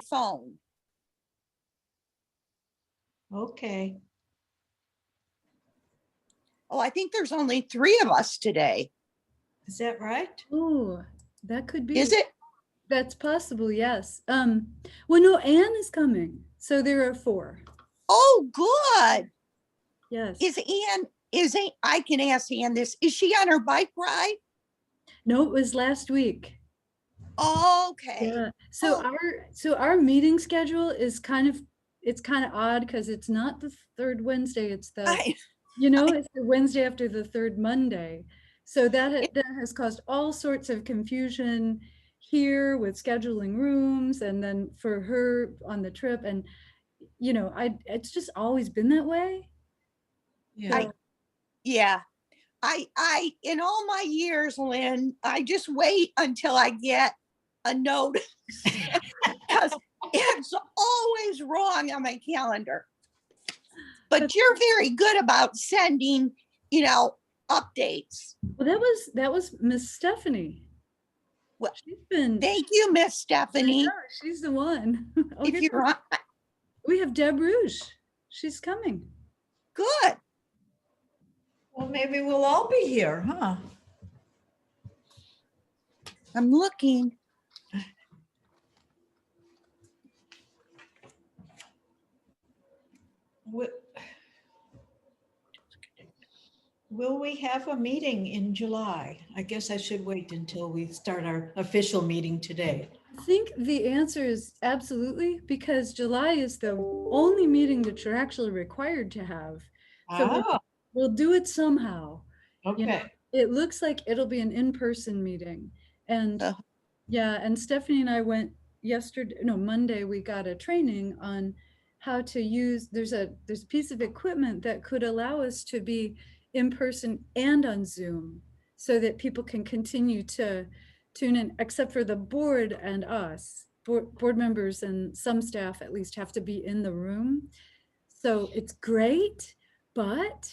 phone. Okay. Oh, I think there's only 3 of us today. Is that right? Oh, that could be. Is it? That's possible, yes. Well, no, Anne is coming. So there are 4. Oh, good. Yes. I can ask Ann this. Is she on her bike ride? No, it was last week. Okay. Yeah. So Oh. our meeting schedule is kind of odd because it's not the 3rd Wednesday, it's the it's the Wednesday after the 3rd Monday. So that has caused all sorts of confusion here with scheduling rooms, and then for her on the trip, and it's just always been that way. Yeah. Yeah. I in all my years, Lynn, I just wait until I get a notice because it's always wrong on my calendar. But you're very good about sending, updates. Well, that was Miss Stephanie. Well, she's been. Thank you, Miss Stephanie. She's the one. If you're on, we have Deb Rouge. She's coming. good. Well, maybe we'll all be here, huh? I'm looking. Will we have a meeting in July? I guess I should wait until we start our official meeting today. I think the answer is absolutely, because July is the only meeting that you're actually required to have. So we'll do it somehow. Okay. It looks like it'll be an in-person meeting. And yeah, and Stephanie and I went Monday, we got a training on how to use, there's a piece of equipment that could allow us to be in person and on Zoom so that people can continue to tune in, except for the board and us. Board members and some staff at least have to be in the room. So it's great, but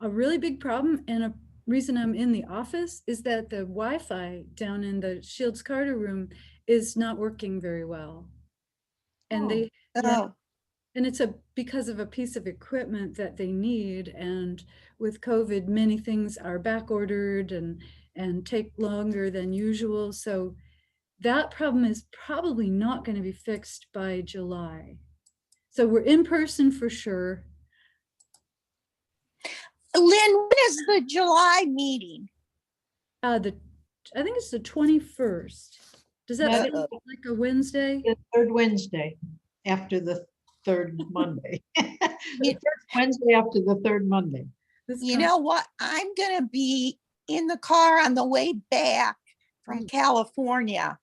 a really big problem and a reason I'm in the office is that the Wi-Fi down in the Shields Carter room is not working very well. And and it's because of a piece of equipment that they need. And with COVID, many things are back ordered and take longer than usual. So that problem is probably not going to be fixed by July. So we're in person for sure. Lynn, when is the July meeting? I think it's the 21st. Does that feel like a Wednesday? The 3rd Wednesday after the 3rd Monday. The 1st Wednesday after the 3rd Monday. You know what? I'm going to be in the car on the way back from California.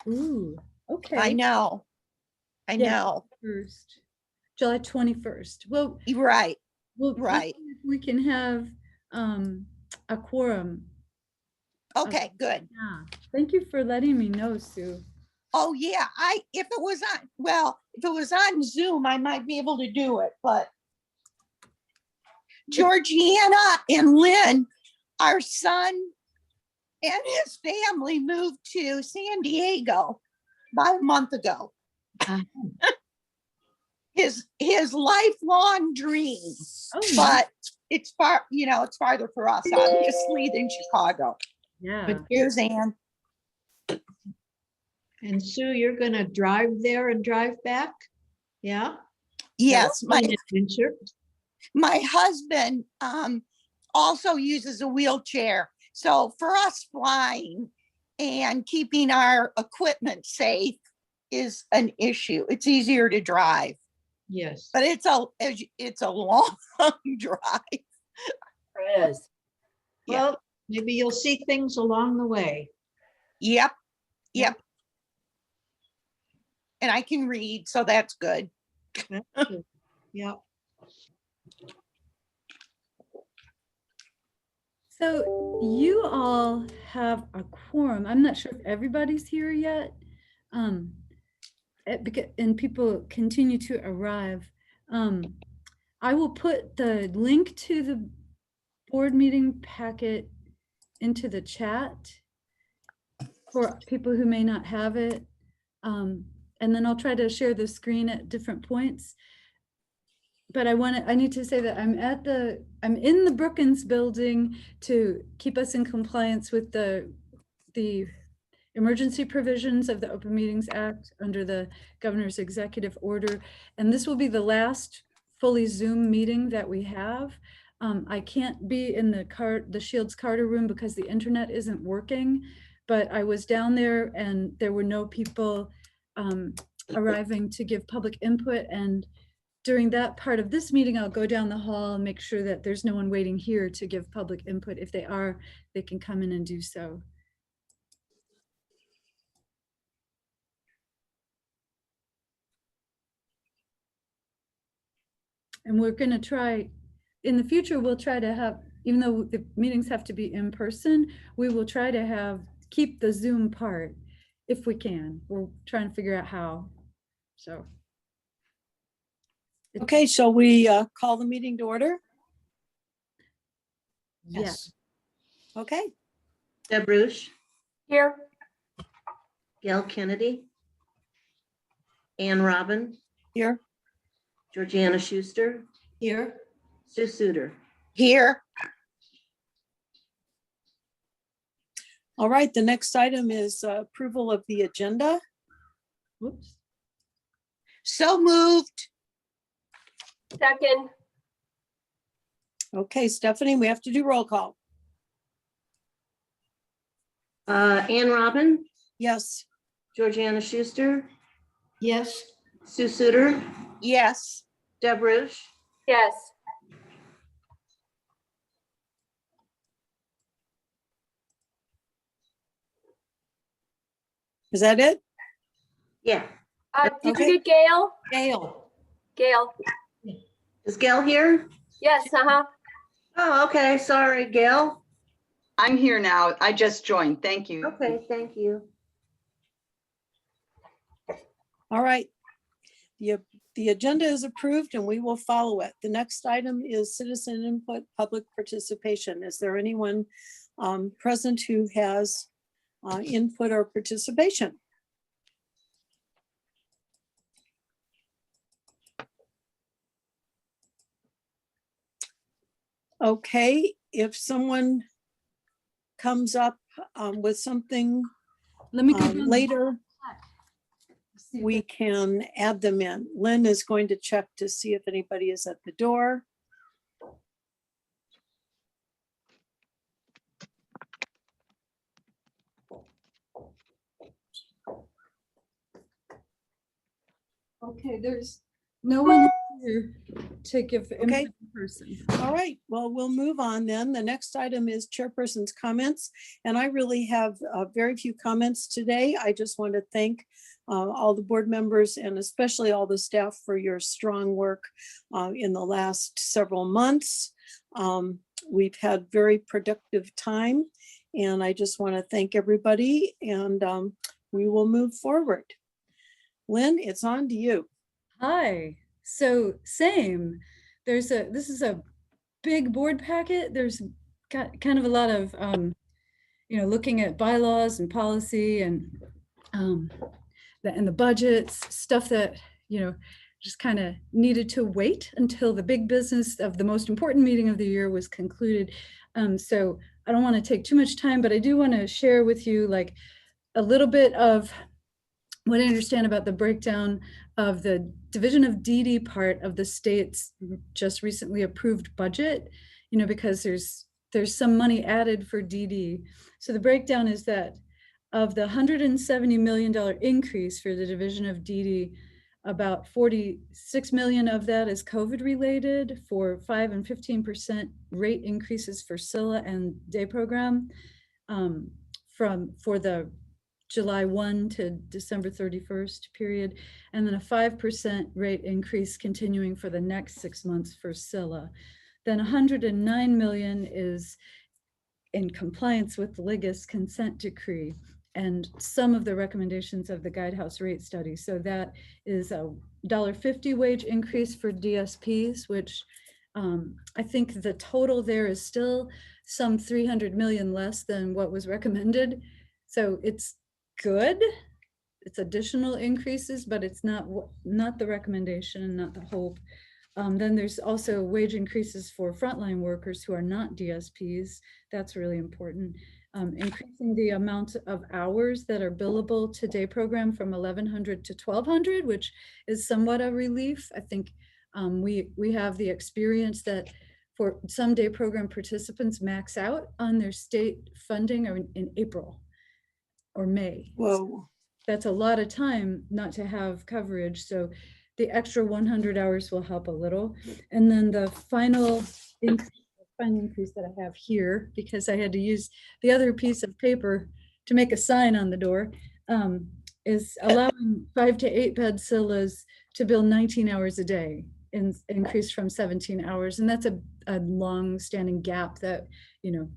Ooh, okay. I know. July 21st. Well, right. Well, right. We can have a quorum. Okay, good. Yeah. Thank you for letting me know, Sue. Oh yeah, if it was on Zoom, I might be able to do it, but Georgiana and Lynn, our son and his family moved to San Diego about a month ago. His lifelong dream, but it's far, it's farther for us, obviously, than Chicago. Yeah. But here's Ann. And Sue, you're going to drive there and drive back? Yeah? Yes. My husband also uses a wheelchair. So for us, flying and keeping our equipment safe is an issue. It's easier to drive. Yes. But it's a long drive. It is. Well, maybe you'll see things along the way. Yep. And I can read, so that's good. Yeah. So you all have a quorum. I'm not sure if everybody's here yet. And people continue to arrive. I will put the link to the board meeting packet into the chat for people who may not have it. and then I'll try to share the screen at different points. But I need to say that I'm in the Brookins building to keep us in compliance with the emergency provisions of the Open Meetings Act under the governor's executive order. And this will be the last fully Zoom meeting that we have. I can't be in the Shields Carter room because the internet isn't working, but I was down there and there were no people arriving to give public input. And during that part of this meeting, I'll go down the hall and make sure that there's no one waiting here to give public input. If they are, they can come in and do so. And we're going to try, in the future, we'll try to have, even though the meetings have to be in person, we will try to keep the Zoom part if we can. We're trying to figure out how, so. Okay, shall we call the meeting to order? Yes. Okay, Deb Ruch, Here. Gail Kennedy, Ann Robin, here. Georgiana Schuster, Here. Sue Suter. Here. All right, the next item is approval of the agenda. Whoops. So moved. Second, Okay, Stephanie, we have to do roll call. Ann Robin, Yes, Georgiana Schuster, Yes. Sue Suter, Yes. Deb Ruch, yes. is that it? yeah. Did Okay. you get Gail? Gail. Gail, Is Gail here? yes, Oh, okay, sorry, Gail. I'm here now. I just joined. Thank you. Okay, thank you. All right. The agenda is approved and we will follow it. The next item is citizen input, public participation. Is there anyone present who has input or participation? Okay, if someone comes up with something Let me go down the later, hall. See if we can add them in. Lynn is going to check to see if anybody is at the door. Okay, there's no one here to give input Okay. in person. All right, well, we'll move on then. The next item is chairperson's comments. And I really have very few comments today. I just want to thank all the board members and especially all the staff for your strong work in the last several months. We've had very productive time and I just want to thank everybody and we will move forward. Lynn, it's on to you. Hi. So same. This is a big board packet. There's got kind of a lot of looking at bylaws and policy and the budgets, stuff that just kind of needed to wait until the big business of the most important meeting of the year was concluded. So I don't want to take too much time, but I do want to share with you like a little bit of what I understand about the breakdown of the Division of DD part of the state's just recently approved budget, because there's some money added for DD. So the breakdown is that of the $170 million increase for the Division of DD, about 46 million of that is COVID related for 5 and 15% rate increases for SILA and day program for the July 1 to December 31st period, and then a 5% rate increase continuing for the next 6 months for SILA. Then 109 million is in compliance with the LIGIS consent decree and some of the recommendations of the Guidehouse rate study. So that is a $1.50 wage increase for DSPs, which I think the total there is still some 300 million less than what was recommended. So it's good, it's additional increases, but it's not the recommendation and not the hope. Then there's also wage increases for frontline workers who are not DSPs. That's really important. Increasing the amount of hours that are billable to day program from 1,100 to 1,200, which is somewhat a relief. I think we have the experience that for some day program participants max out on their state funding in April or May. Whoa. That's a lot of time not to have coverage. So the extra 100 hours will help a little. And then the final increase that I have here, because I had to use the other piece of paper to make a sign on the door, is allowing 5 to 8 bed CILAs to bill 19 hours a day, increase from 17 hours. And that's a long-standing gap that, you know,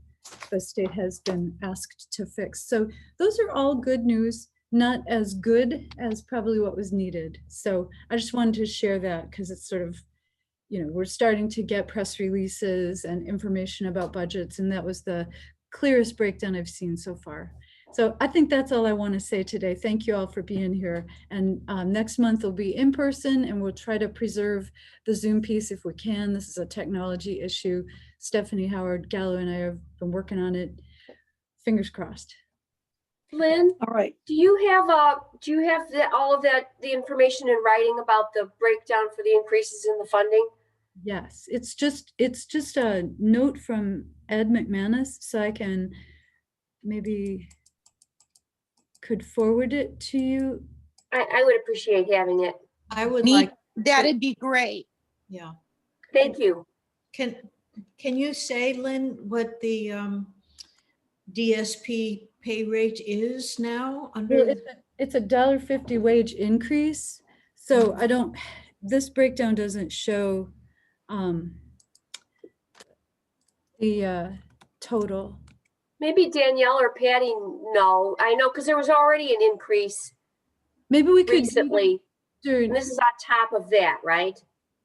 the state has been asked to fix. So those are all good news, not as good as probably what was needed. So I just wanted to share that because it's sort of, you know, we're starting to get press releases and information about budgets, and that was the clearest breakdown I've seen so far. So I think that's all I want to say today. Thank you all for being here. And next month will be in person, and we'll try to preserve the Zoom piece if we can. This is a technology issue. Stephanie Howard Gallo and I have been working on it. Fingers crossed. Lynn, All right. do you have all of that, the information in writing about the breakdown for the increases in the funding? Yes, it's just a note from Ed McManus, so I can maybe could forward it to you. I would appreciate having it. I would Me- like, That'd be great. yeah. Thank you. Can you say, Lynn, what the DSP pay rate is now Well, under? it's a $1.50 wage increase. So I don't, this breakdown doesn't show the total. Maybe Danielle or Patty know. I know because there was already an increase Maybe we could recently. during, And this is on top of that, right?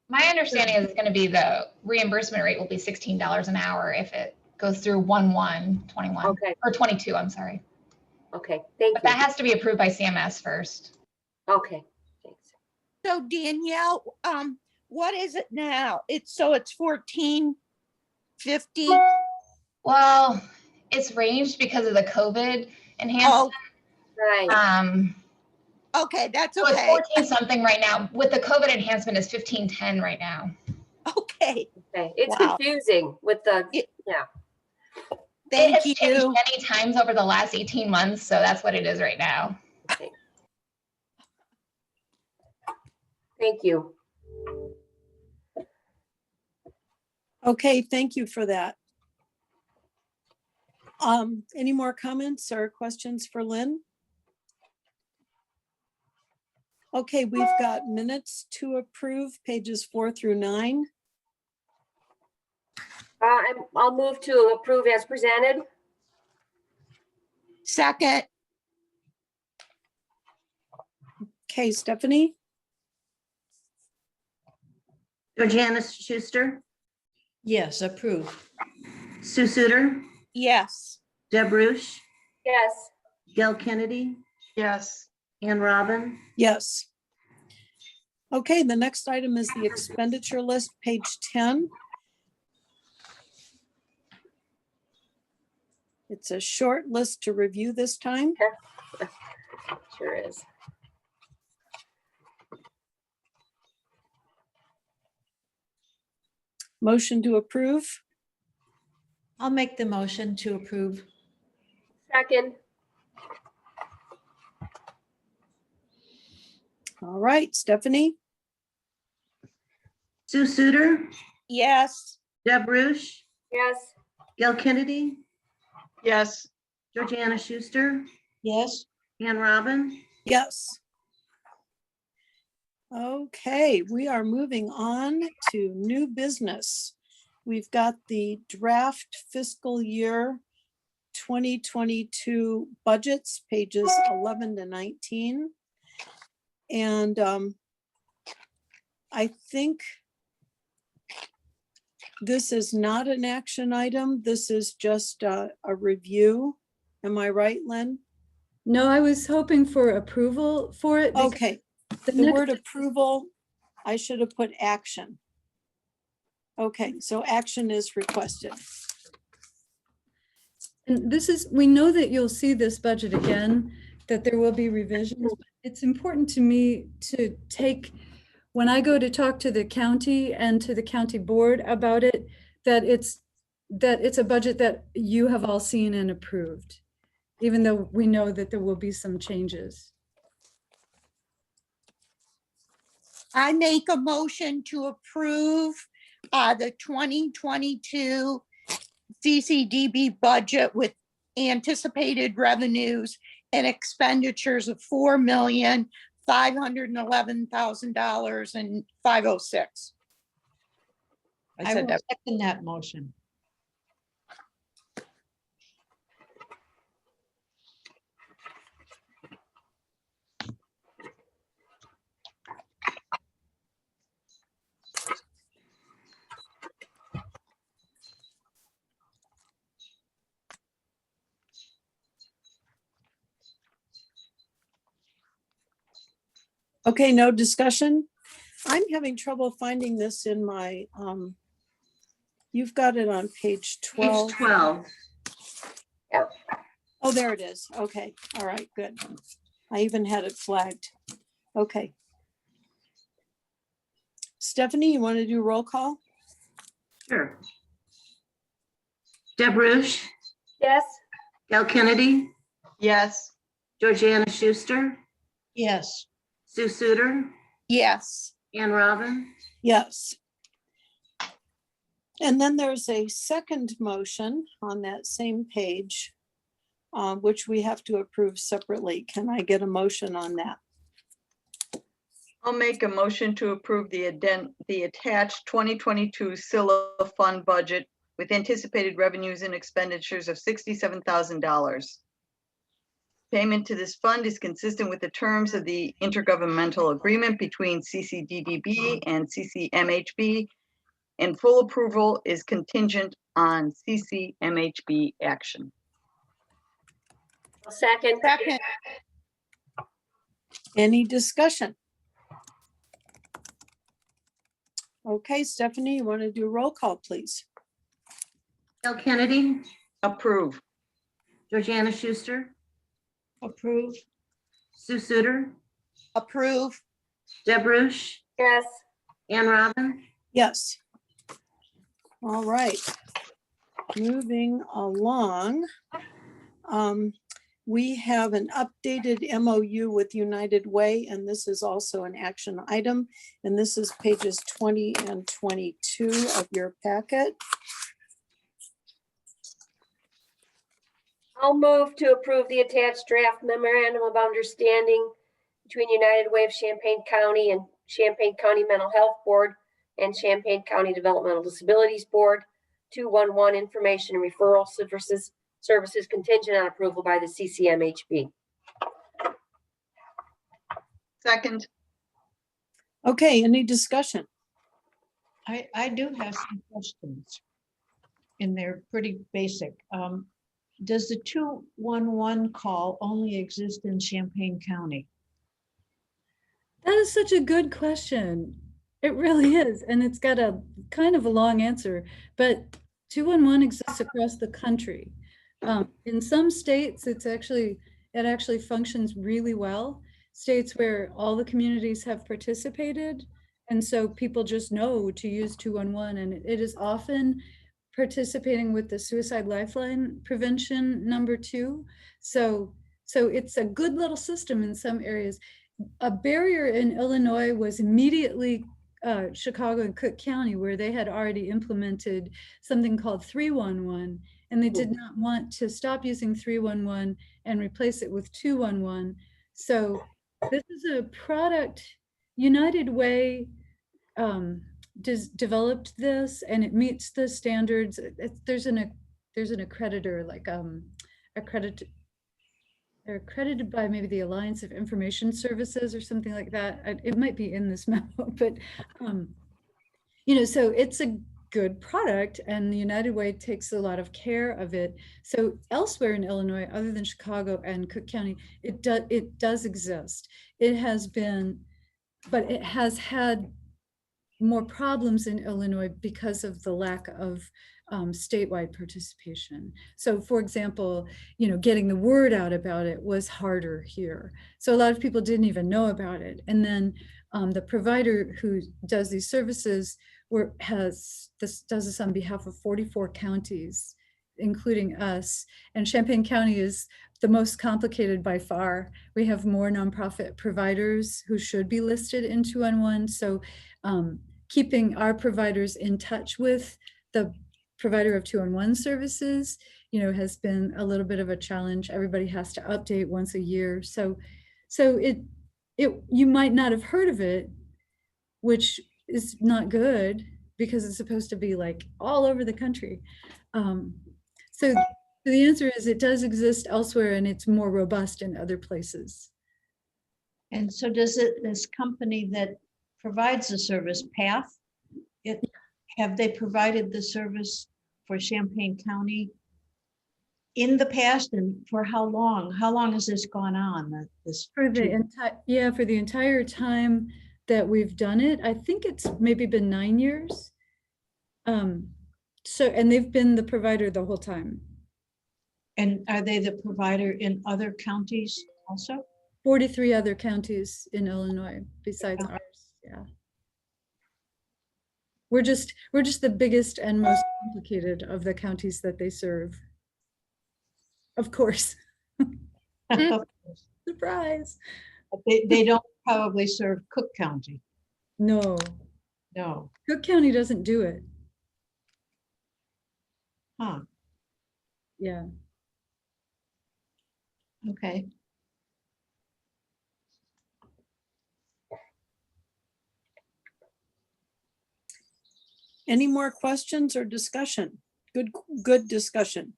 My understanding is it's going to be the reimbursement rate will be $16 an hour if it goes through 1/1/21 Okay. or 22. I'm sorry, Okay, thank but you. that has to be approved by CMS first. Okay, thanks. So Danielle, what is it now? It's 14.50. Well, it's ranged because of the COVID enhancement. Right. Okay, that's So it's okay. 14 something right now. With the COVID enhancement, it's 15.10 right now. Okay, Okay, it's Wow. confusing with the, yeah. thank It's changed you. many times over the last 18 months, so that's what it is right now. Thank you. Okay, thank you for that. Any more comments or questions for Lynn? Okay, we've got minutes to approve, pages 4 through 9. I'll move to approve as presented. Second, Okay, Stephanie? Georgiana Schuster, Yes, approve. Sue Suter, yes. Deb Rush, Yes. Gail Kennedy, Yes. Ann Robin, Yes. Okay, the next item is the expenditure list, page 10. It's a short list to review this time. Sure is. Motion to approve. I'll make the motion to approve. Second. All right, Stephanie? Sue Suter, Yes. Deb Rush, Yes. Gail Kennedy, Yes. Georgiana Schuster, Yes. Ann Robin, Yes. Okay, we are moving on to new business. We've got the draft fiscal year 2022 budgets, pages 11 to 19. And I think this is not an action item. This is just a review. Am I right, Lynn? No, I was hoping for approval for it. because Okay, the the next- word approval, I should have put action. Okay, so action is requested. And this is, we know that you'll see this budget again, that there will be revisions. But it's important to me to take, when I go to talk to the county and to the county board about it, that it's a budget that you have all seen and approved, even though we know that there will be some changes. I make a motion to approve the 2022 CCDB budget with anticipated revenues and expenditures of $4,511,000 and 506. I I said will that. second that motion. Okay, no discussion. I'm having trouble finding this in my, you've got it on page Page 12. 12. Oh, there it is. Okay, all right, good. I even had it flagged. Okay. Stephanie, you want to do roll call? Sure. Deb Rush, Yes, Gail Kennedy, Yes. Georgiana Schuster, Yes, Sue Suter, Yes. Ann Robin. Yes. And then there's a second motion on that same page, which we have to approve separately. Can I get a motion on that? I'll make a motion to approve the attached 2022 SILA fund budget with anticipated revenues and expenditures of $67,000. Payment to this fund is consistent with the terms of the intergovernmental agreement between CCDDB and CCMHB, and full approval is contingent on CCMHB action. second. Second. Any discussion? Okay, Stephanie, you want to do roll call, please? Gail Kennedy, Approve. Georgiana Schuster, approve. Sue Suter, Approve. Deb Rush, Yes, Ann Robin. Yes. All right. Moving along. We have an updated MOU with United Way, and this is also an action item. And this is pages 20 and 22 of your packet. I'll move to approve the attached draft memorandum of understanding between United Way of Champaign County and Champaign County Mental Health Board and Champaign County Developmental Disabilities Board, 211 Information and Referral Services contingent on approval by the CCMHB. Second. Okay, any discussion? I do have some questions. And they're pretty basic. Does the 211 call only exist in Champaign County? That is such a good question. It really is. And it's got a kind of a long answer, but 211 exists across the country. In some states, it actually functions really well. States where all the communities have participated. And so people just know to use 211, and it is often participating with the Suicide Lifeline prevention #2. So it's a good little system in some areas. A barrier in Illinois was immediately Chicago and Cook County, where they had already implemented something called 311, and they did not want to stop using 311 and replace it with 211. So this is a product, United Way developed this, and it meets the standards. There's an accreditor, like they're accredited by maybe the Alliance of Information Services or something like that. It might be in this memo, but so good product, and the United Way takes a lot of care of it. So elsewhere in Illinois, other than Chicago and Cook County, it does exist. It has been, but it has had more problems in Illinois because of the lack of statewide participation. So for example, getting the word out about it was harder here. So a lot of people didn't even know about it. And then the provider who does these services does this on behalf of 44 counties, including us. And Champaign County is the most complicated by far. We have more nonprofit providers who should be listed in 211. So keeping our providers in touch with the provider of 211 services, has been a little bit of a challenge. Everybody has to update once a year. So you might not have heard of it, which is not good because it's supposed to be like all over the country. So the answer is it does exist elsewhere and it's more robust in other places. And so does this company that provides the service, PATH, have they provided the service for Champaign County in the past, and for how long? How long has this gone on? For the entire time that we've done it, I think it's maybe been 9 years. And they've been the provider the whole time. And are they the provider in other counties also? 43 other counties in Illinois besides ours. Yeah. We're just the biggest and most complicated of the counties that they serve. Of course. Surprise. They don't probably serve Cook County. No. No. Cook County doesn't do it. Huh. Yeah. Okay. Any more questions or discussion? Good discussion.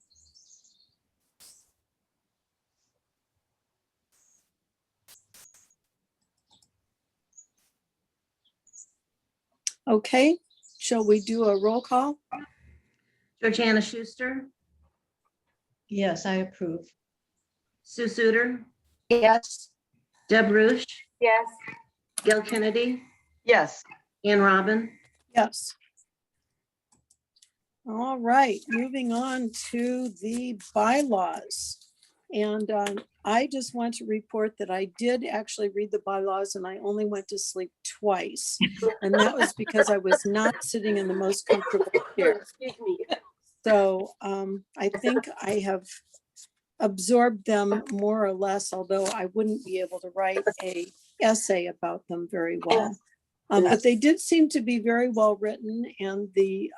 Okay, shall we do a roll call? Georgiana Schuster, Yes, I approve. Sue Suter, Yes. Deb Rush, Yes. Gil Kennedy, Yes. Ann Robin. Yes. All right, moving on to the bylaws. And I just want to report that I did actually read the bylaws and I only went to sleep twice. And that was because I was not sitting in the most comfortable chair. Excuse me. So I think I have absorbed them more or less, although I wouldn't be able to write an essay about them very well. But they did seem to be very well written, and the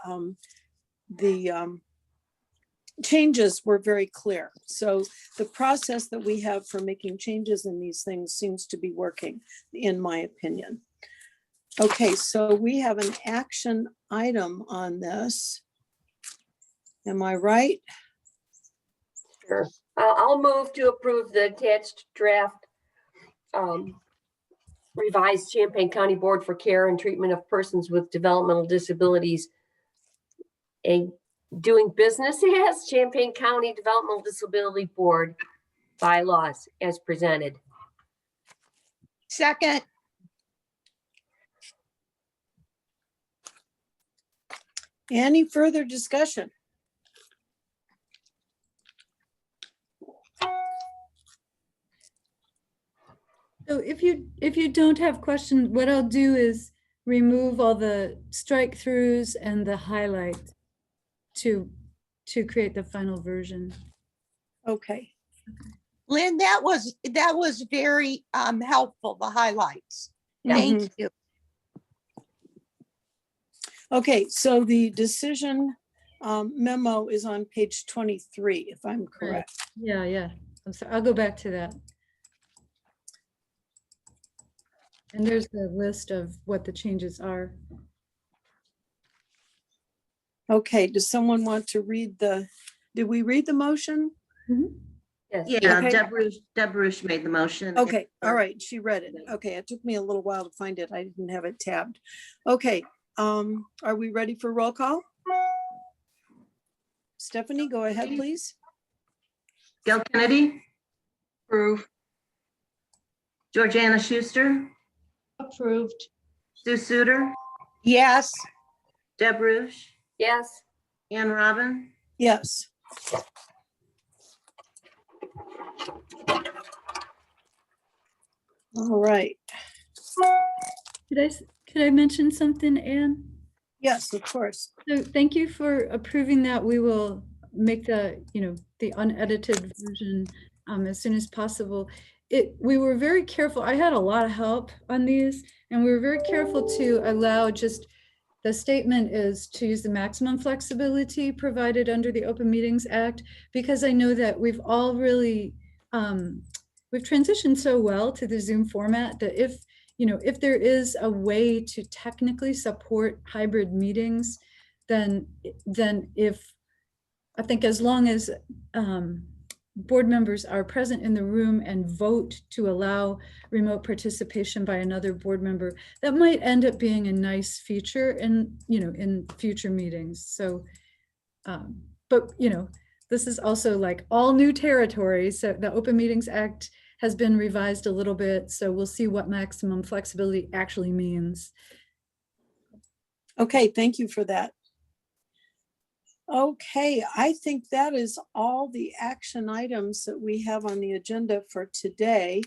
changes were very clear. So the process that we have for making changes in these things seems to be working, in my opinion. Okay, so we have an action item on this. Am I right? Sure. I'll move to approve the attached draft revised Champaign County Board for Care and Treatment of Persons with Developmental Disabilities, a doing business as Champaign County Developmental Disability Board bylaws as presented. Second. Any further discussion? So if you don't have questions, what I'll do is remove all the strike throughs and the highlight to create the final version. Okay. Lynn, that was very helpful, the highlights. Thank you. Okay, so the decision memo is on page 23, if I'm correct. Yeah. I'm sorry, I'll go back to that. And there's the list of what the changes are. Okay, does someone want to read did we read the motion? Yes. Yeah, Okay. Deb Rush made the motion. Okay, all right, she read it. Okay, it took me a little while to find it. I didn't have it tabbed. Okay, Are we ready for roll call? Stephanie, go ahead, please. Gil Kennedy, Approve. Georgiana Schuster, Approved. Sue Suter, Yes. Deb Rush, Yes. Ann Robin, Yes. All right. Could I mention something, Anne? Yes, of course. So thank you for approving that. We will make the, the unedited version as soon as possible. We were very careful. I had a lot of help on these, and we were very careful to allow the statement is to use the maximum flexibility provided under the Open Meetings Act, because I know that we've all really, we've transitioned so well to the Zoom format that if there is a way to technically support hybrid meetings, then I think as long as board members are present in the room and vote to allow remote participation by another board member, that might end up being a nice feature in future meetings. So, but this is also like all new territory. So the Open Meetings Act has been revised a little bit. So we'll see what maximum flexibility actually means. Okay, thank you for that. Okay, I think that is all the action items that we have on the agenda for today.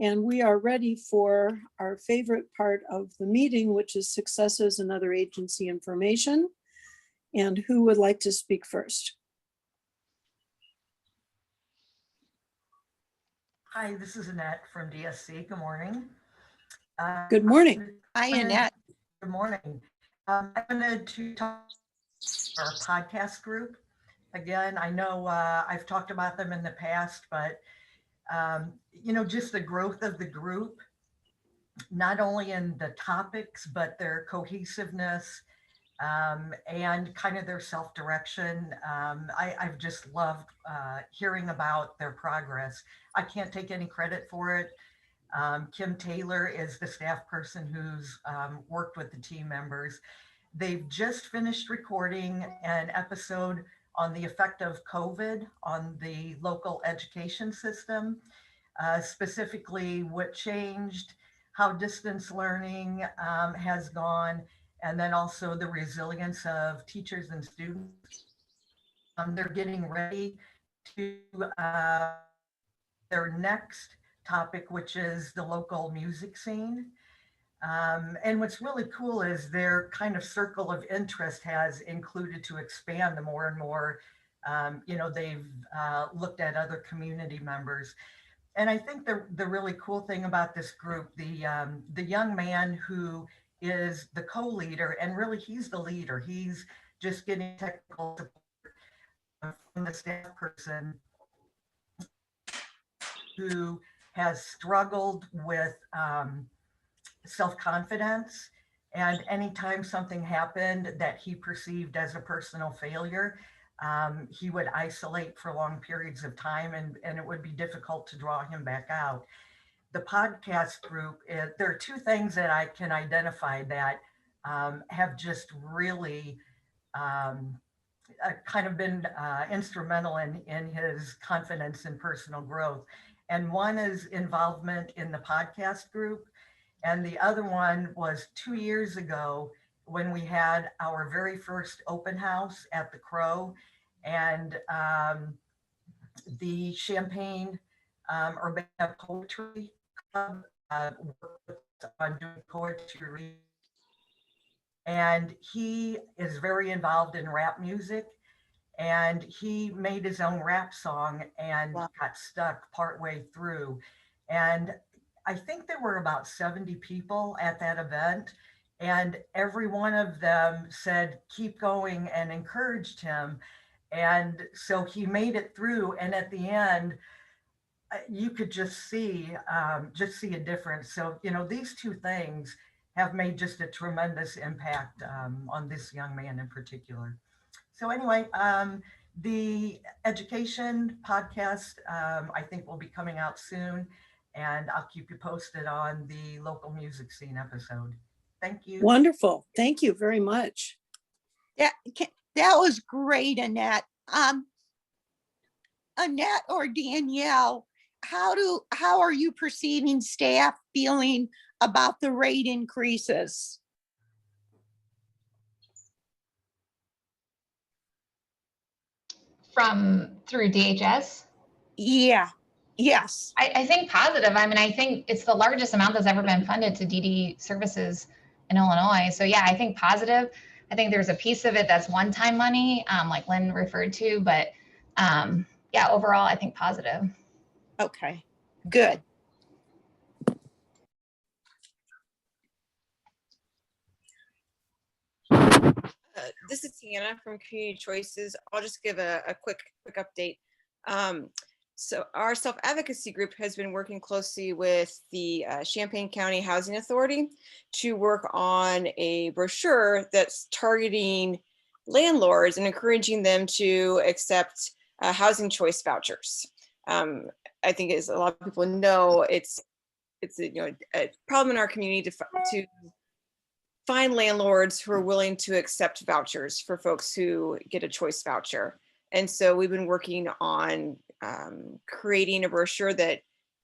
And we are ready for our favorite part of the meeting, which is successes and other agency information. And who would like to speak first? Hi, this is Annette from DSC. Good morning. Good morning. Hi, Annette. Good morning. I wanted to talk about our podcast group. Again, I know I've talked about them in the past, but just the growth of the group, not only in the topics, but their cohesiveness and kind of their self-direction. I've just loved hearing about their progress. I can't take any credit for it. Kim Taylor is the staff person who's worked with the team members. They've just finished recording an episode on the effect of COVID on the local education system, specifically what changed, how distance learning has gone, and then also the resilience of teachers and students. They're getting ready to their next topic, which is the local music scene. And what's really cool is their kind of circle of interest has included to expand the more and more, they've looked at other community members. And I think the really cool thing about this group, the young man who is the co-leader, and really he's the leader, he's just getting technical support from the staff person who has struggled with self-confidence. And anytime something happened that he perceived as a personal failure, he would isolate for long periods of time, and it would be difficult to draw him back out. The podcast group, there are two things that I can identify that have just really kind of been instrumental in his confidence and personal growth. And one is involvement in the podcast group. And the other one was 2 years ago when we had our very first open house at the Crow, and the Champaign Urbana Poetry Club worked on doing poetry. And he is very involved in rap music. And he made his own rap song and got stuck partway through. And I think there were about 70 people at that event, and every one of them said, keep going, and encouraged him. And so he made it through. And at the end, you could just see a difference. So, these two things have made just a tremendous impact on this young man in particular. So anyway, the education podcast, I think will be coming out soon, and I'll keep you posted on the local music scene episode. Thank you. Wonderful. Thank you very much. That was great, Annette. Annette or Danielle, how are you perceiving staff feeling about the rate increases? Through DHS? Yeah, yes. I think positive. I mean, I think it's the largest amount that's ever been funded to DD services in Illinois. So yeah, I think positive. I think there's a piece of it that's one-time money, like Lynn referred to, but yeah, overall, I think positive. Okay, good. This is Hannah from Community Choices. I'll just give a quick update. So our self-advocacy group has been working closely with the Champaign County Housing Authority to work on a brochure that's targeting landlords and encouraging them to accept housing choice vouchers. I think, as a lot of people know, it's a problem in our community to find landlords who are willing to accept vouchers for folks who get a choice voucher. And so we've been working on creating a brochure that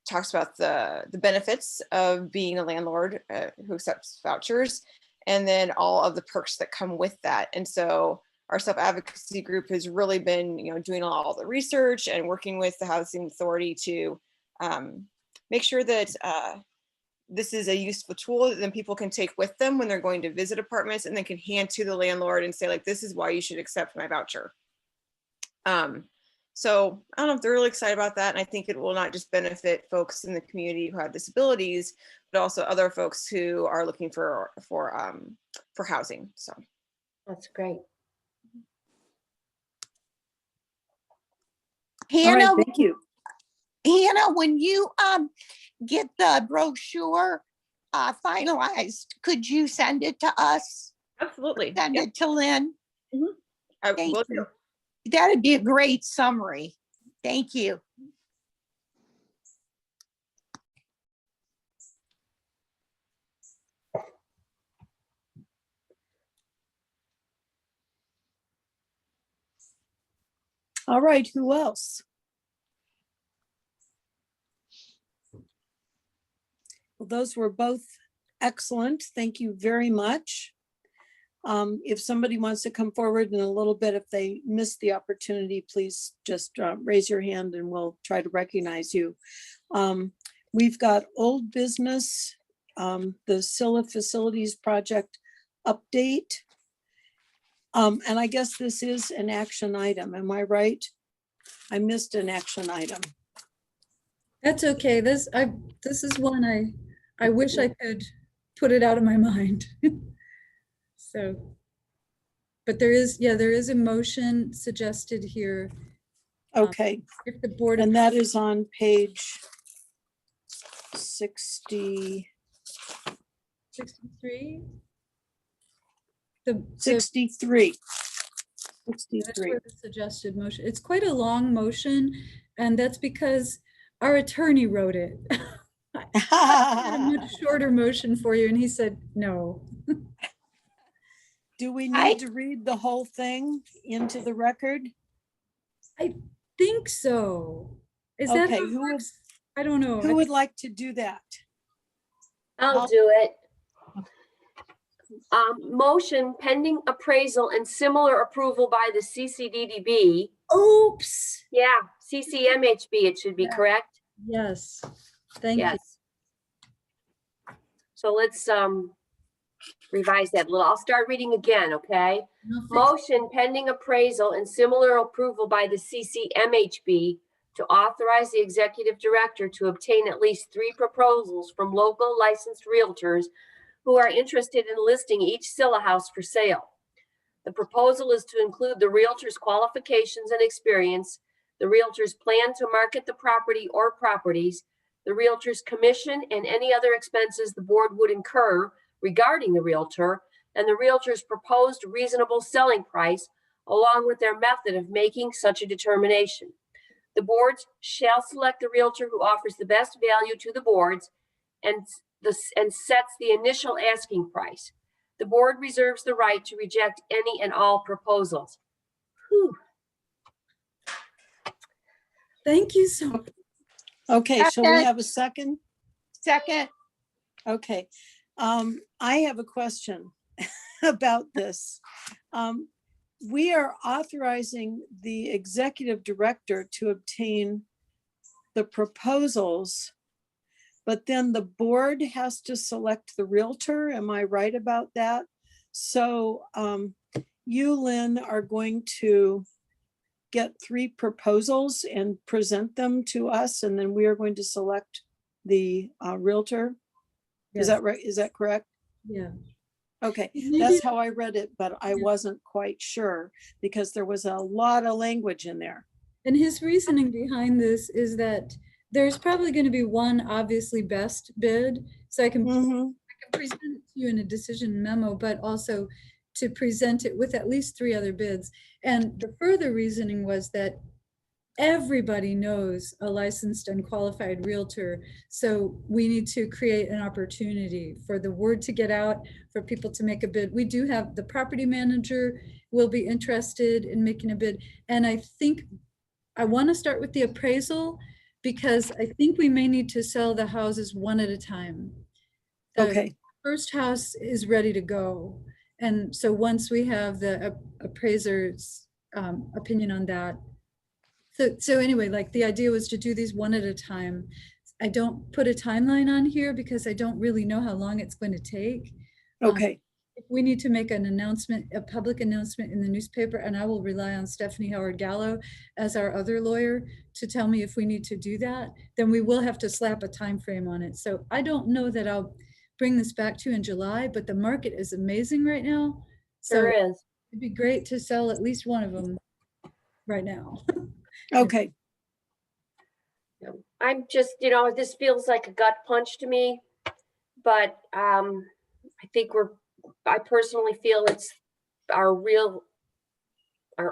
talks about the benefits of being a landlord who accepts vouchers, and then all of the perks that come with that. And so our self-advocacy group has really been, doing all the research and working with the Housing Authority to make sure that this is a useful tool that then people can take with them when they're going to visit apartments, and then can hand to the landlord and say, like, this is why you should accept my voucher. So I don't know if they're really excited about that. And I think it will not just benefit folks in the community who have disabilities, but also other folks who are looking for housing. So That's great. Hannah, All right, thank you. Hannah, when you get the brochure finalized, could you send it to us? Absolutely. Send it to Lynn. I Thank will you. do. That'd be a great summary. Thank you. All right, who else? Well, those were both excellent. Thank you very much. If somebody wants to come forward in a little bit, if they missed the opportunity, please just raise your hand and we'll try to recognize you. We've got old business, the Scylla Facilities Project update. And I guess this is an action item. Am I right? I missed an action item. That's okay. This is one I wish I could put it out of my mind. So, but there is a motion suggested here. Okay, If the board, and that is on page 60. 63. 63. That's 63. where the suggested motion. It's quite a long motion, and that's because our attorney wrote it. I had a much shorter motion for you, and he said no. Do we need to read the whole thing into the record? I think so. Is that Okay, how it who would, works? I don't know. who would like to do that? I'll do it. Motion pending appraisal and similar approval by the CCDDB. Oops. Yeah, CCMHB, it should be correct. Yes. Thank you. Yes. So let's revise that a little. I'll start reading again, okay? Motion pending appraisal and similar approval by the CCMHB to authorize the executive director to obtain at least 3 proposals from local licensed realtors who are interested in listing each Scylla house for sale. The proposal is to include the realtor's qualifications and experience, the realtor's plan to market the property or properties, the realtor's commission, and any other expenses the board would incur regarding the realtor, and the realtor's proposed reasonable selling price, along with their method of making such a determination. The boards shall select the realtor who offers the best value to the boards, and and sets the initial asking price. The board reserves the right to reject any and all proposals. Whew. Thank you so much. Okay, shall we Second. have a second? Second, Okay. I have a question about this. We are authorizing the executive director to obtain the proposals, but then the board has to select the realtor. Am I right about that? So you, Lynn, are going to get 3 proposals and present them to us, and then we are going to select the realtor. Is Yes. that right? Is that correct? Yeah. Okay, Maybe- that's how I read it, but I wasn't quite sure because there was a lot of language in there. And his reasoning behind this is that there's probably going to be one obviously best bid. So I can present it to you in a decision memo, but also to present it with at least 3 other bids. And the further reasoning was that everybody knows a licensed and qualified realtor. So we need to create an opportunity for the word to get out, for people to make a bid. We do have the property manager will be interested in making a bid. And I think I want to start with the appraisal because I think we may need to sell the houses one at a time. The Okay, first house is ready to go. And so once we have the appraiser's opinion on that. So anyway, like the idea was to do these one at a time. I don't put a timeline on here because I don't really know how long it's going to take. okay, If we need to make an announcement, a public announcement in the newspaper, and I will rely on Stephanie Howard Gallo as our other lawyer to tell me if we need to do that, then we will have to slap a time frame on it. So I don't know that I'll bring this back to you in July, but the market is amazing right now. So Sure is. it'd be great to sell at least one of them right now. okay. I'm just, this feels like a gut punch to me, but I personally feel it's our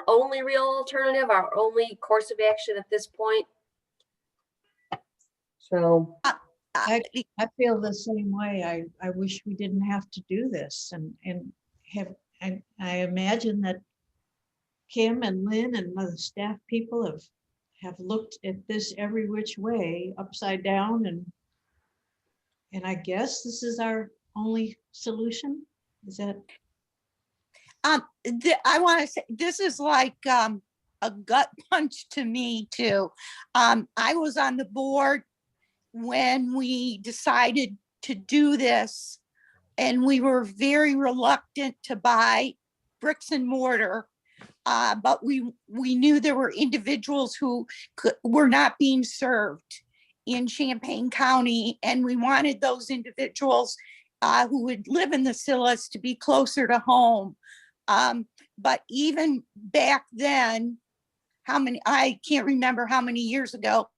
only real alternative, our only course of action at this point. So I feel the same way. I wish we didn't have to do this and I imagine that Kim and Lynn and other staff people have looked at this every which way, upside down, and I guess this is our only solution. Is that? I want to say, this is like a gut punch to me too. I was on the board when we decided to do this, and we were very reluctant to buy bricks and mortar. But we knew there were individuals who were not being served in Champaign County, and we wanted those individuals who would live in the Scillas to be closer to home. But even back then, I can't remember how many years ago,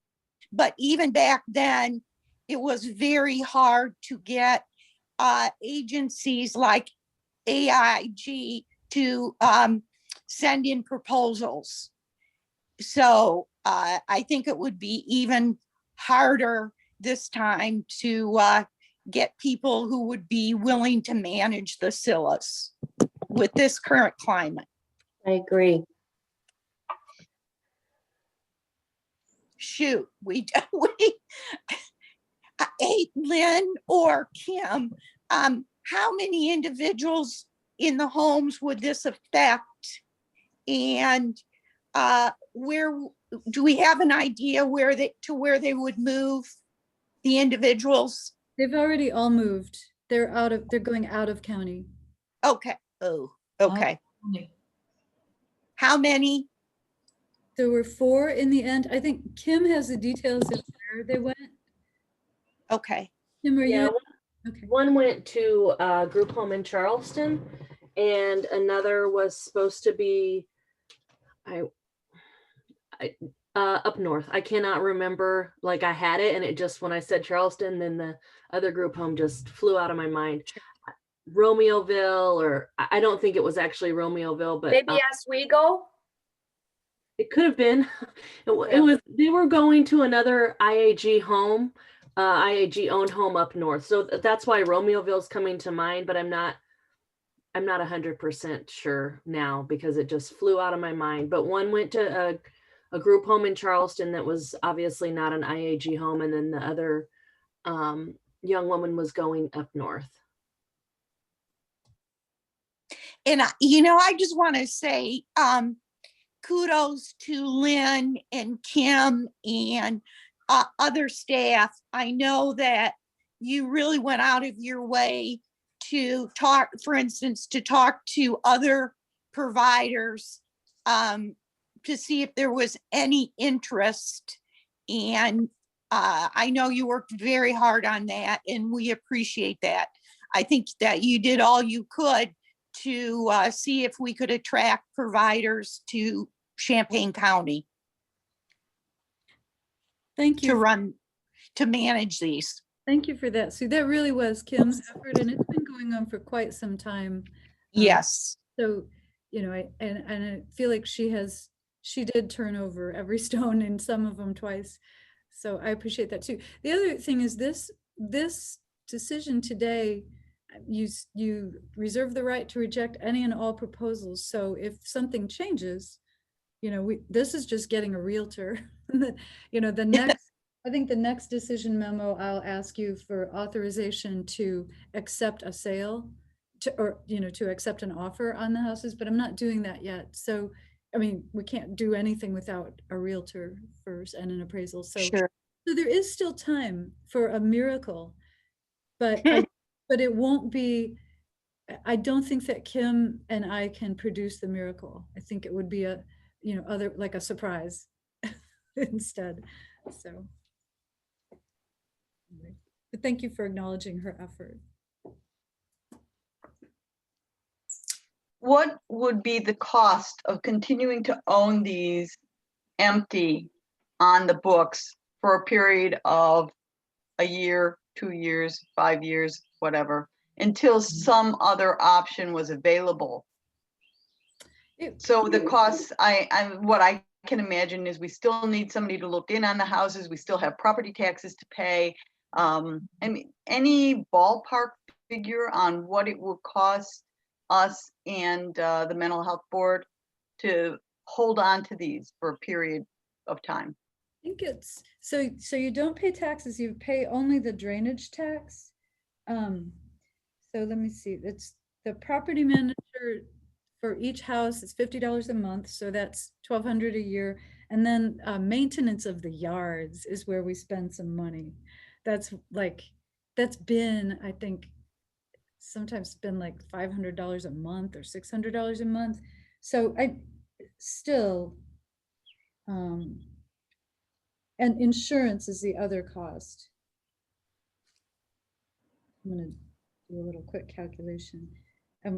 but even back then, it was very hard to get agencies like AIG to send in proposals. So I think it would be even harder this time to get people who would be willing to manage the Scillas with this current climate. I agree. Shoot, hey, Lynn or Kim, how many individuals in the homes would this affect? And where do we have an idea where they would move the individuals? They've already all moved. They're going out of county. Okay. Oh, okay. How many? There were 4 in the end. I think Kim has the details of where they went. Okay. Kim, are Yeah, you? Okay. one went to a group home in Charleston, and another was supposed to be up north. I cannot remember, like I had it, and it just, when I said Charleston, then the other group home just flew out of my mind. Romeoville, or I don't think it was actually Romeoville, but Maybe Oswego? it could have been. It was, they were going to another IAG home, IAG owned home up north. So that's why Romeoville's coming to mind, but I'm not 100% sure now because it just flew out of my mind. But one went to a group home in Charleston that was obviously not an IAG home. And then the other young woman was going up north. And, I just want to say kudos to Lynn and Kim and other staff. I know that you really went out of your way to talk, for instance, to talk to other providers to see if there was any interest. And I know you worked very hard on that, and we appreciate that. I think that you did all you could to see if we could attract providers to Champaign County. Thank you. To manage these. Thank you for that, Sue. That really was Kim's effort, and it's been going on for quite some time. Yes. So, I feel like she did turn over every stone, and some of them twice. So I appreciate that too. The other thing is this decision today, you reserve the right to reject any and all proposals. So if something changes, this is just getting a realtor. The next, I think the next decision memo, I'll ask you for authorization to accept a sale to accept an offer on the houses, but I'm not doing that yet. So, we can't do anything without a realtor first and an appraisal. So, sure. So there is still time for a miracle, but but it won't be. I don't think that Kim and I can produce the miracle. I think it would be a like a surprise instead. So, but thank you for acknowledging her effort. What would be the cost of continuing to own these empty on the books for a period of a year, 2 years, 5 years, whatever, until some other option was available? So the costs, what I can imagine is we still need somebody to look in on the houses. We still have property taxes to pay. Any ballpark figure on what it will cost us and the mental health board to hold on to these for a period of time? I think it's so you don't pay taxes, you pay only the drainage tax. So let me see, it's the property manager for each house, it's $50 a month, so that's $1,200 a year. And then maintenance of the yards is where we spend some money. That's been, I think, sometimes been like $500 a month or $600 a month. So I still, and insurance is the other cost. I'm gonna do a little quick calculation.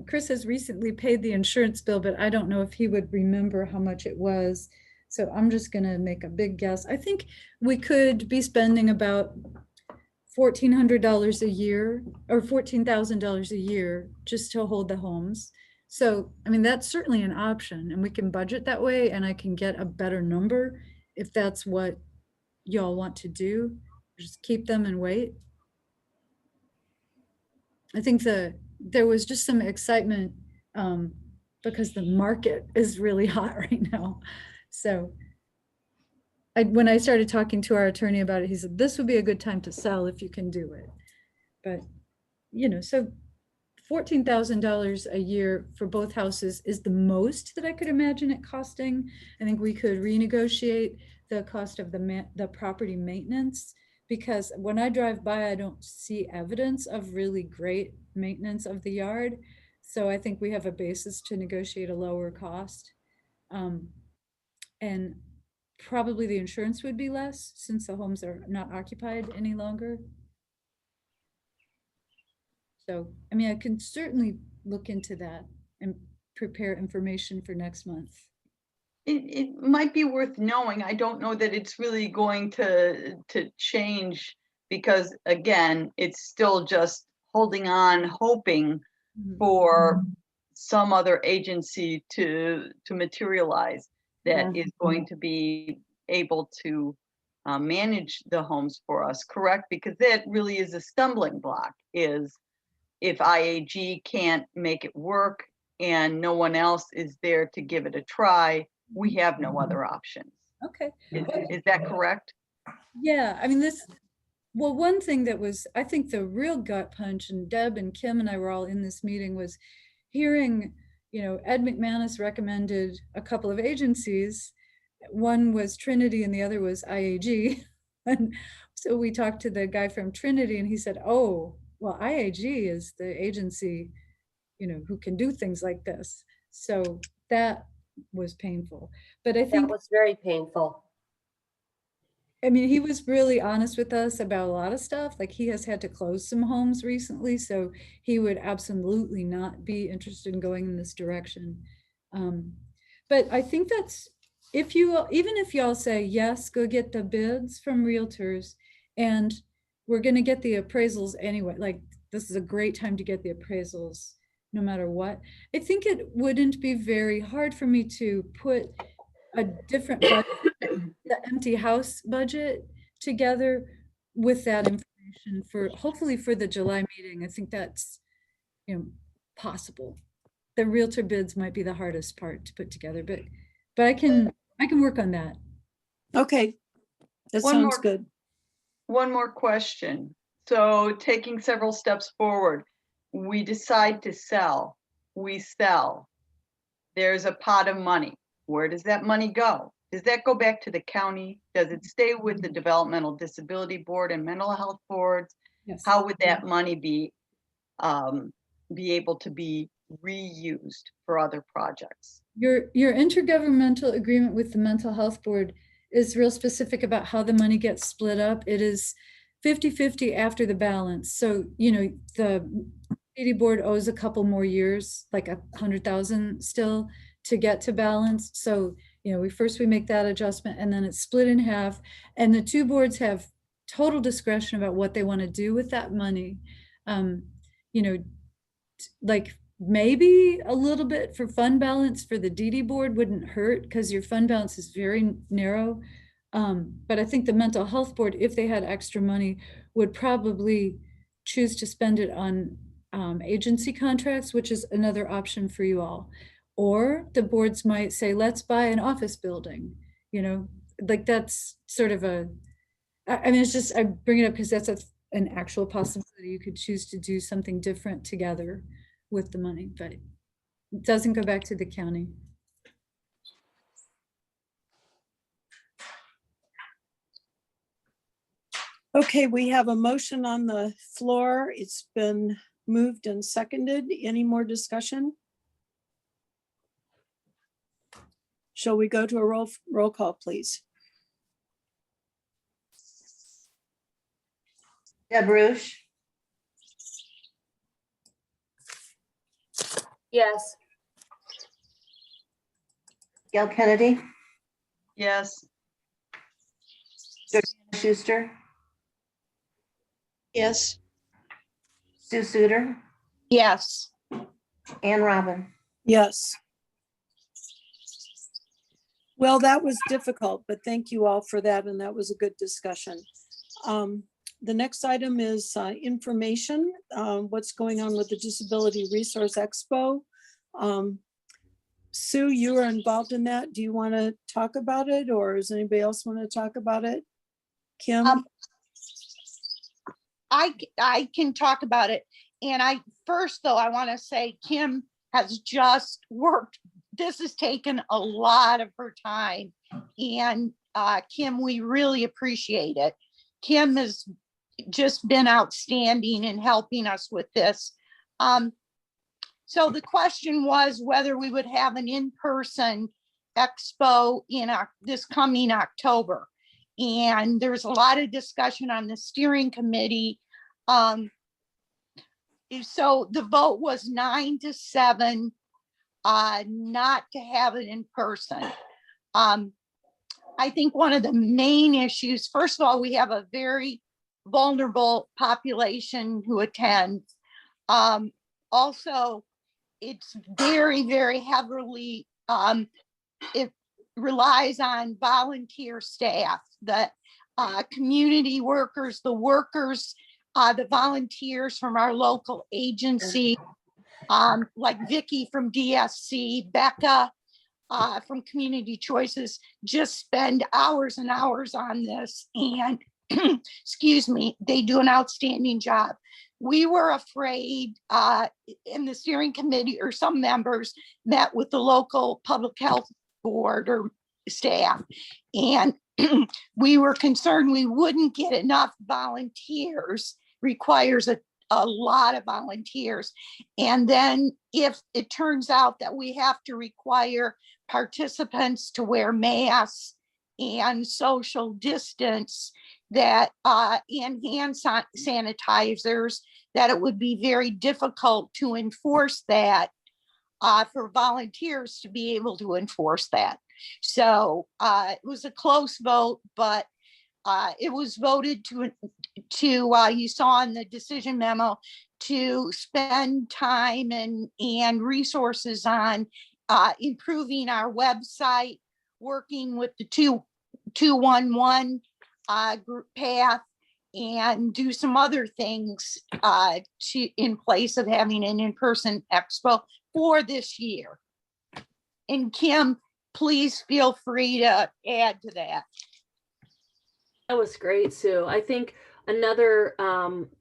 Chris has recently paid the insurance bill, but I don't know if he would remember how much it was. So I'm just gonna make a big guess. I think we could be spending about $1,400 a year or $14,000 a year just to hold the homes. So, that's certainly an option, and we can budget that way, and I can get a better number if that's what y'all want to do. Just keep them and wait. I think there was just some excitement because the market is really hot right now. So when I started talking to our attorney about it, he said, this would be a good time to sell if you can do it. But, so $14,000 a year for both houses is the most that I could imagine it costing. I think we could renegotiate the cost of the property maintenance, because when I drive by, I don't see evidence of really great maintenance of the yard. So I think we have a basis to negotiate a lower cost. And probably the insurance would be less since the homes are not occupied any longer. So, I can certainly look into that and prepare information for next month. It might be worth knowing. I don't know that it's really going to change, because again, it's still just holding on, hoping for some other agency to materialize that is going to be able to manage the homes for us, correct? Because that really is a stumbling block, is if IAG can't make it work and no one else is there to give it a try, we have no other options. Okay. Is that correct? Yeah, I mean, well, one thing that was, I think the real gut punch, and Deb and Kim and I were all in this meeting, was hearing, Ed McManus recommended a couple of agencies. One was Trinity and the other was IAG. And so we talked to the guy from Trinity and he said, oh, well, IAG is the agency, who can do things like this. So that was painful. But I That think, was very painful. I mean, he was really honest with us about a lot of stuff. Like, he has had to close some homes recently, so he would absolutely not be interested in going in this direction. But I think that's, even if y'all say, yes, go get the bids from realtors, and we're gonna get the appraisals anyway, like, this is a great time to get the appraisals no matter what. I think it wouldn't be very hard for me to put a different budget, the empty house budget, together with that information for, hopefully for the July meeting. I think that's, possible. The realtor bids might be the hardest part to put together, but I can work on that. Okay, that One sounds more- good. One more question. So taking several steps forward, we decide to sell, we sell. There's a pot of money. Where does that money go? Does that go back to the county? Does it stay with the Developmental Disability Board and mental health boards? Yes. How would that money be able to be reused for other projects? Your intergovernmental agreement with the mental health board is real specific about how the money gets split up. It is 50-50 after the balance. So, the CCD board owes a couple more years, like 100,000 still, to get to balance. So, we make that adjustment and then it's split in half. And the two boards have total discretion about what they want to do with that money. Like, maybe a little bit for fund balance for the DD board wouldn't hurt, because your fund balance is very narrow. But I think the mental health board, if they had extra money, would probably choose to spend it on agency contracts, which is another option for you all. Or the boards might say, let's buy an office building, like, that's sort of I mean, it's just, I bring it up because that's an actual possibility. You could choose to do something different together with the money, but it doesn't go back to the county. Okay, we have a motion on the floor. It's been moved and seconded. Any more discussion? Shall we go to a roll call, please? Deb Rush, Yes. Gail Kennedy, Yes, Schuster, Yes. Stu Suter, Yes. Ann Robin. Yes. Well, that was difficult, but thank you all for that, and that was a good discussion. The next item is information, what's going on with the Disability Resource Expo. Sue, you were involved in that. Do you want to talk about it, or does anybody else want to talk about it? Kim? I can talk about it. And first though, I want to say Kim has just worked. This has taken a lot of her time. And Kim, we really appreciate it. Kim has just been outstanding in helping us with this. So the question was whether we would have an in-person expo in this coming October. And there's a lot of discussion on the steering committee. So the vote was 9-7 not to have it in person. I think one of the main issues, first of all, we have a very vulnerable population who attends. Also, it's very, very heavily, it relies on volunteer staff that community workers, the workers, the volunteers from our local agency, like Vicky from DSC, Becca from Community Choices, just spend hours and hours on this. And excuse me, they do an outstanding job. We were afraid in the steering committee, or some members met with the local public health board or staff, and we were concerned we wouldn't get enough volunteers. Requires a lot of volunteers. And then if it turns out that we have to require participants to wear masks and social distance, that and hand sanitizers, that it would be very difficult to enforce that, for volunteers to be able to enforce that. So it was a close vote, but it was voted to you saw in the decision memo, to spend time and resources on improving our website, working with the 211 group path, and do some other things in place of having an in-person expo for this year. And Kim, please feel free to add to that. That was great, Sue. I think another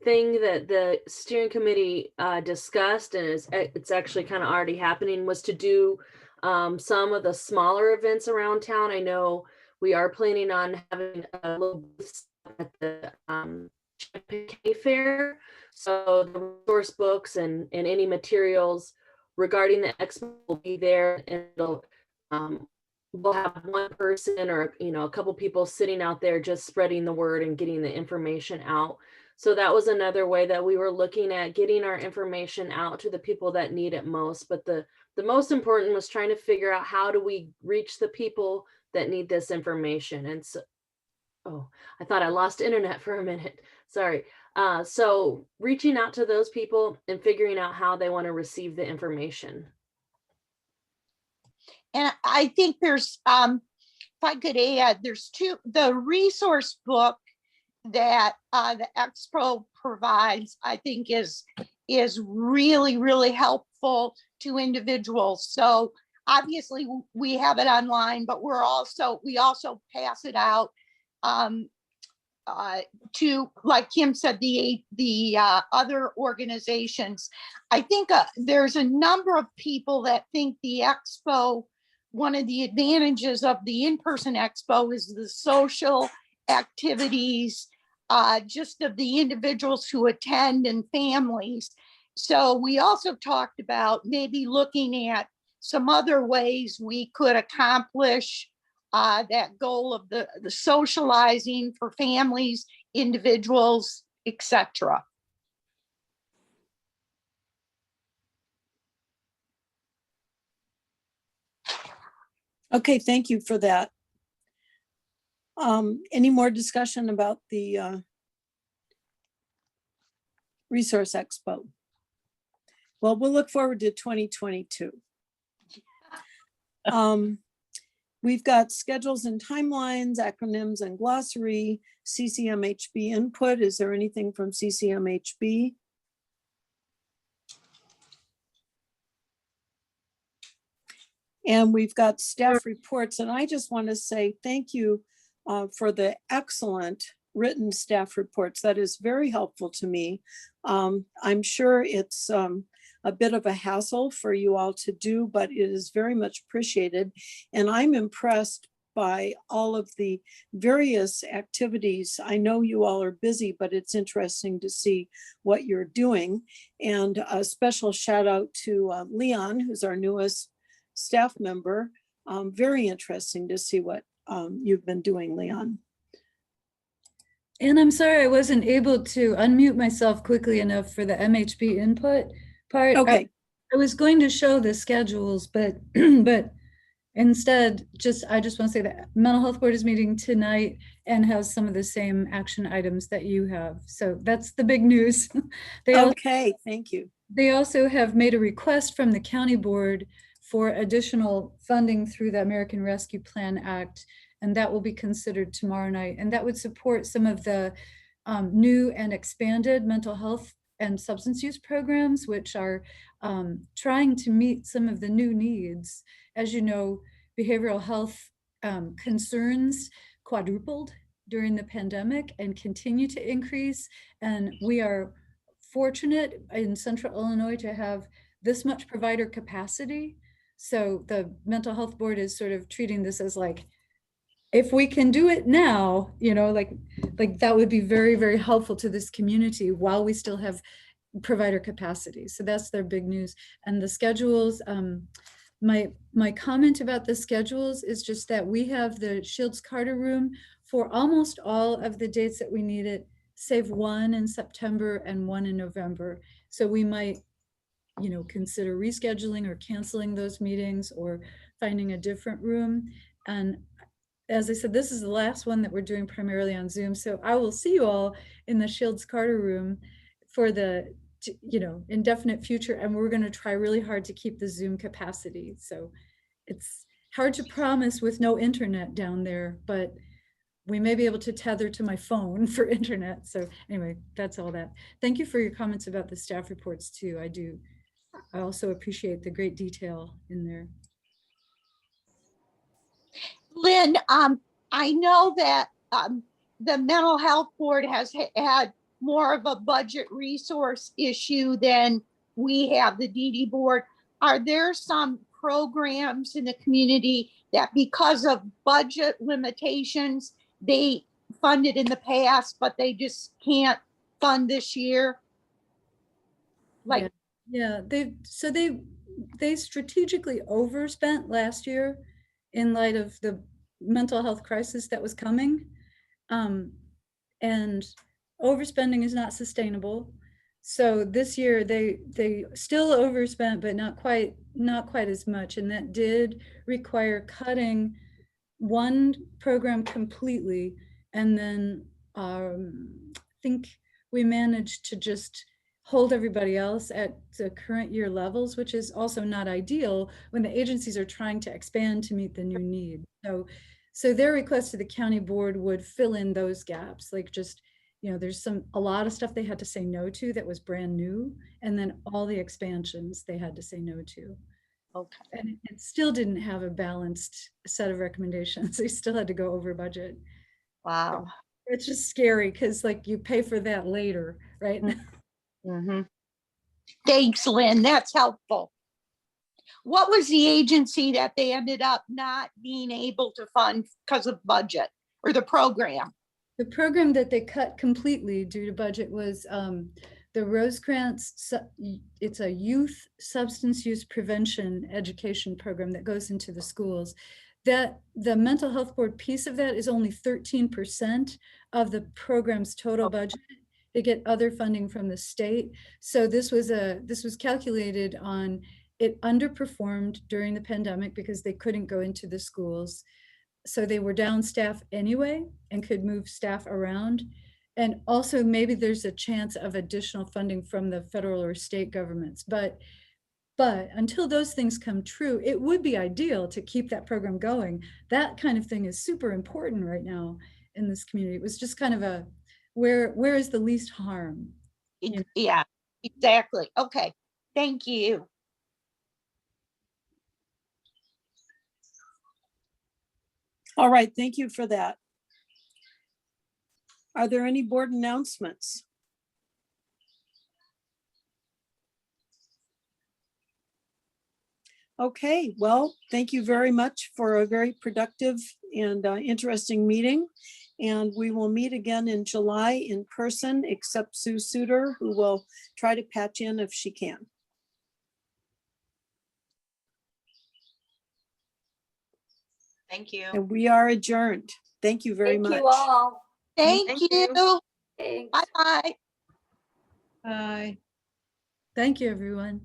thing that the steering committee discussed, and it's actually kind of already happening, was to do some of the smaller events around town. I know we are planning on having a little booth at the Champaign Fair. So the resource books and any materials regarding the expo will be there, and it'll we'll have one person or a couple people sitting out there just spreading the word and getting the information out. So that was another way that we were looking at getting our information out to the people that need it most. But the most important was trying to figure out, how do we reach the people that need this information? And so, oh, I thought I lost internet for a minute. Sorry. So reaching out to those people and figuring out how they want to receive the information. And I think there's, if I could add, there's the resource book that the Expo provides, I think is really, really helpful to individuals. So obviously we have it online, but we also pass it out to, like Kim said, the other organizations. I think there's a number of people that think the Expo, one of the advantages of the in-person expo is the social activities, just of the individuals who attend and families. So we also talked about maybe looking at some other ways we could accomplish that goal of the socializing for families, individuals, etc. Okay, thank you for that. Any more discussion about the Resource Expo? Well, we'll look forward to 2022. We've got schedules and timelines, acronyms and glossary, CCMHB input. Is there anything from CCMHB? And we've got staff reports, and I just want to say thank you for the excellent written staff reports. That is very helpful to me. I'm sure it's a bit of a hassle for you all to do, but it is very much appreciated. And I'm impressed by all of the various activities. I know you all are busy, but it's interesting to see what you're doing. And a special shout out to Leon, who's our newest staff member. Very interesting to see what you've been doing, Leon. And I'm sorry I wasn't able to unmute myself quickly enough for the MHB input part. Okay. I was going to show the schedules, but instead, I just want to say that Mental Health Board is meeting tonight and has some of the same action items that you have. So that's the big news. Thank you. They also have made a request from the county board for additional funding through the American Rescue Plan Act And that will be considered tomorrow night. And that would support some of the new and expanded mental health and substance use programs, which are trying to meet some of the new needs. As you know, behavioral health concerns quadrupled during the pandemic and continue to increase. And we are fortunate in Central Illinois to have this much provider capacity. So the mental health board is sort of treating this as like, if we can do it now, you know, like that would be very, very helpful to this community while we still have provider capacity. So that's their big news. And the schedules, my comment about the schedules is just that we have the Shields Carter room for almost all of the dates that we need it, save one in September and one in November. So we might, you know, consider rescheduling or canceling those meetings or finding a different room. And as I said, this is the last one that we're doing primarily on Zoom. So I will see you all in the Shields Carter room for the, you know, indefinite future. And we're going to try really hard to keep the Zoom capacity. So it's hard to promise with no internet down there, but we may be able to tether to my phone for internet. So anyway, that's all that. Thank you for your comments about the staff reports too. I do. I also appreciate the great detail in there. Lynn, I know that the mental health board has had more of a budget resource issue than we have, the DD board. Are there some programs in the community that because of budget limitations, they funded in the past, but they just can't fund this year? Like, yeah, they strategically overspent last year in light of the mental health crisis that was coming. And overspending is not sustainable. So this year they still overspent, but not quite as much. And that did require cutting one program completely. And then I think we managed to just hold everybody else at the current year levels, which is also not ideal when the agencies are trying to expand to meet the new need. So their request to the county board would fill in those gaps, like just, you know, there's a lot of stuff they had to say no to that was brand new, and then all the expansions they had to say no to. okay. And it still didn't have a balanced set of recommendations. They still had to go over budget. Wow. So it's just scary because like you pay for that later, right? Mm-hmm. Thanks, Lynn. That's helpful. What was the agency that they ended up not being able to fund because of budget, or the program? The program that they cut completely due to budget was the Rosecrans. It's a youth substance use prevention education program that goes into the schools. That the mental health board piece of that is only 13% of the program's total budget. They get other funding from the state. So this was calculated on, it underperformed during the pandemic because they couldn't go into the schools. So they were down staff anyway and could move staff around. And also maybe there's a chance of additional funding from the federal or state governments. But until those things come true, it would be ideal to keep that program going. That kind of thing is super important right now in this community. It was just kind of a, where is the least harm? You know? Yeah, exactly. Okay, thank you. All right, thank you for that. Are there any board announcements? Okay, well, thank you very much for a very productive and interesting meeting. And we will meet again in July in person, except Sue Suter, who will try to patch in if she can. Thank you. And we are adjourned. Thank you very much. Thank you all. Thank Thank you. you. Thanks. Bye-bye. Bye. Thank you, everyone.